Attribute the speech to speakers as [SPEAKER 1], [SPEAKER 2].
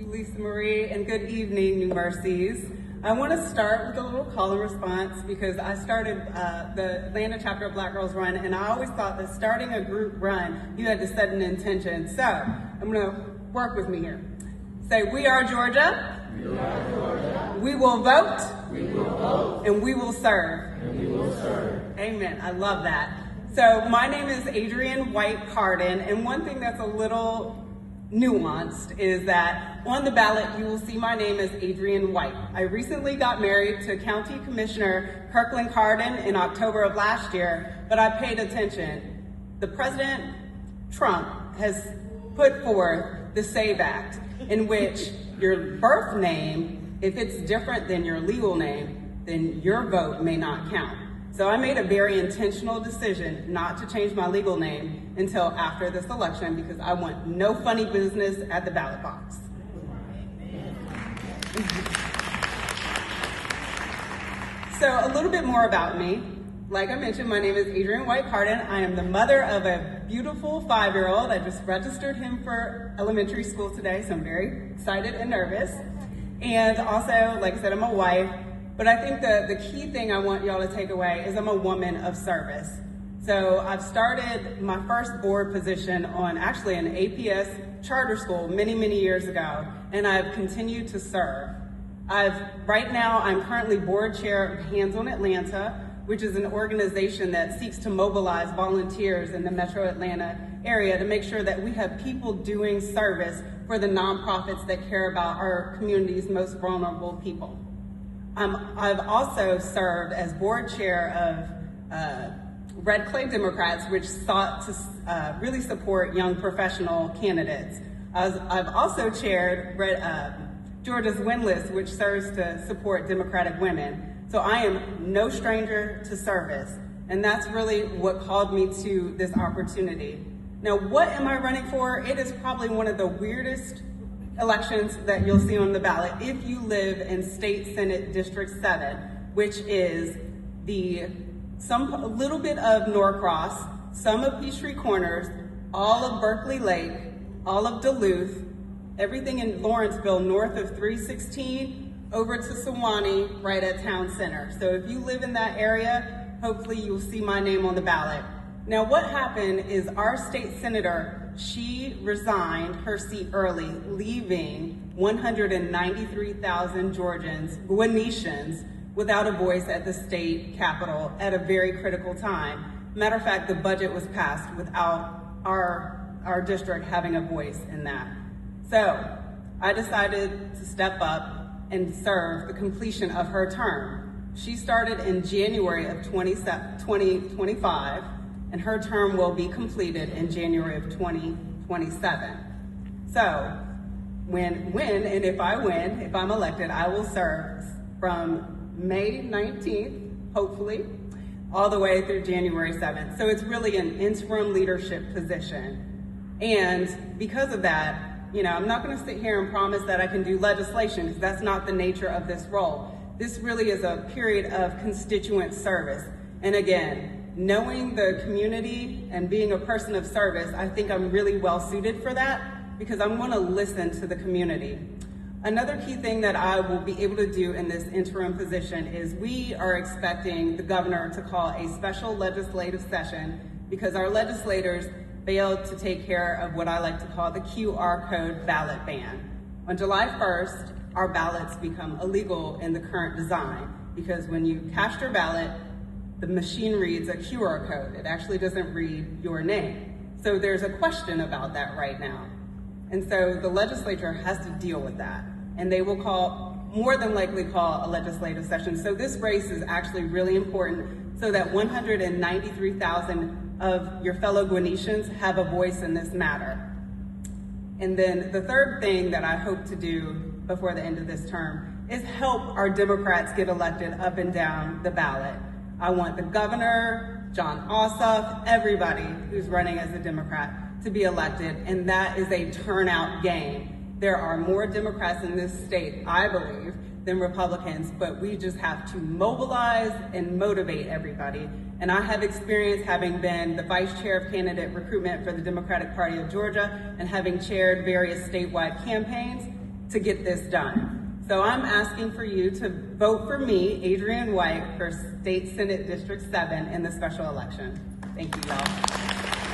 [SPEAKER 1] you, Lisa Marie, and good evening, New Mercies. I want to start with a little call and response because I started the Atlanta chapter of Black Girls Run, and I always thought that starting a group run, you had to set an intention. So I'm going to work with me here. Say, we are Georgia.
[SPEAKER 2] We are Georgia.
[SPEAKER 1] We will vote.
[SPEAKER 2] We will vote.
[SPEAKER 1] And we will serve.
[SPEAKER 2] And we will serve.
[SPEAKER 1] Amen. I love that. So my name is Adrienne White Carden, and one thing that's a little nuanced is that on the ballot you will see my name as Adrienne White. I recently got married to County Commissioner Kirkland Carden in October of last year, but I paid attention. The President Trump has put forth the SAVE Act, in which your birth name, if it's different than your legal name, then your vote may not count. So I made a very intentional decision not to change my legal name until after this election because I want no funny business at the ballot box. So a little bit more about me. Like I mentioned, my name is Adrienne White Carden. I am the mother of a beautiful 5-year-old. I just registered him for elementary school today, so I'm very excited and nervous. And also, like I said, I'm a wife. But I think the key thing I want y'all to take away is I'm a woman of service. So I've started my first board position on actually an APS charter school many, many years ago, and I've continued to serve. Right now, I'm currently board chair of Hands on Atlanta, which is an organization that seeks to mobilize volunteers in the Metro Atlanta area to make sure that we have people doing service for the nonprofits that care about our community's most vulnerable people. I've also served as board chair of Red Clay Democrats, which sought to really support young professional candidates. I've also chaired Georgia's Windless, which serves to support Democratic women. So I am no stranger to service, and that's really what called me to this opportunity. Now, what am I running for? It is probably one of the weirdest elections that you'll see on the ballot if you live in State Senate District 7, which is a little bit of Norcross, some of Peachtree Corners, all of Berkeley Lake, all of Duluth, everything in Lawrenceville north of 316, over to Sewanee, right at Town Center. So if you live in that area, hopefully you'll see my name on the ballot. Now what happened is our state senator, she resigned her seat early, leaving 193,000 Georgians, Gwinnetians, without a voice at the state capitol at a very critical time. Matter of fact, the budget was passed without our district having a voice in that. So I decided to step up and serve the completion of her term. She started in January of 2025, and her term will be completed in January of 2027. So when and if I win, if I'm elected, I will serve from May 19th, hopefully, all the way through January 7th. So it's really an interim leadership position. And because of that, I'm not gonna sit here and promise that I can do legislation because that's not the nature of this role. This really is a period of constituent service. And again, knowing the community and being a person of service, I think I'm really well suited for that because I'm gonna listen to the community. Another key thing that I will be able to do in this interim position is we are expecting the governor to call a special legislative session because our legislators failed to take care of what I like to call the QR code ballot ban. On July 1st, our ballots become illegal in the current design because when you cast your ballot, the machine reads a QR code. It actually doesn't read your name. So there's a question about that right now. And so the legislature has to deal with that. And they will more than likely call a legislative session. So this race is actually really important so that 193,000 of your fellow Gwinnetians have a voice in this matter. And then the third thing that I hope to do before the end of this term is help our Democrats get elected up and down the ballot. I want the governor, Jon Ossoff, everybody who's running as a Democrat to be elected, and that is a turnout game. There are more Democrats in this state, I believe, than Republicans, but we just have to mobilize and motivate everybody. And I have experience having been the vice chair of candidate recruitment for the Democratic Party of Georgia and having chaired various statewide campaigns. to get this done. So I'm asking for you to vote for me, Adrienne White, for State Senate District 7 in the special election. Thank you, y'all.